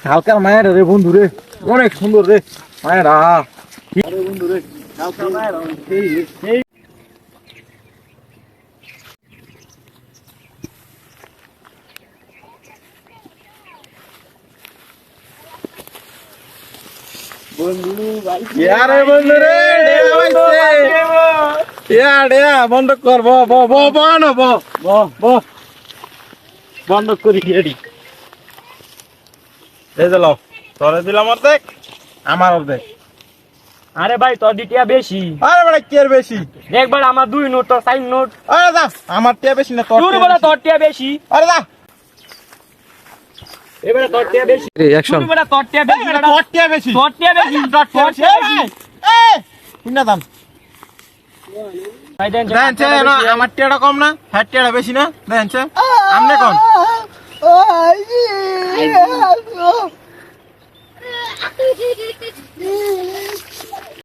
হালকা মায়ের রে বন্ধু রে, অনেক সুন্দর রে মায়েরা। বন্ধু রে হালকা মায়ের বন্ধ কর বন্ধ করি তোরে দিলাম অর্ধেক, আমার অর্ধেক। আরে ভাই তোর দিটিয়া বেশি। আরে বেটা কে বেশি? একবার আমার 2 নোট তোর 4 নোট। আরে দা আমার টিয়া বেশি না তোর তোর টিয়া বেশি। আরে দা এবারে তোর টিয়া বেশি। রিঅ্যাকশন এবারে তোর টিয়া বেশি। তোর টিয়া বেশি। তোর টিয়া বেশি। কিনা দাম ভাই দেন না আমার টিয়াটা কম না, হ্যাঁ টিয়াটা বেশি না দেন আমনে কোন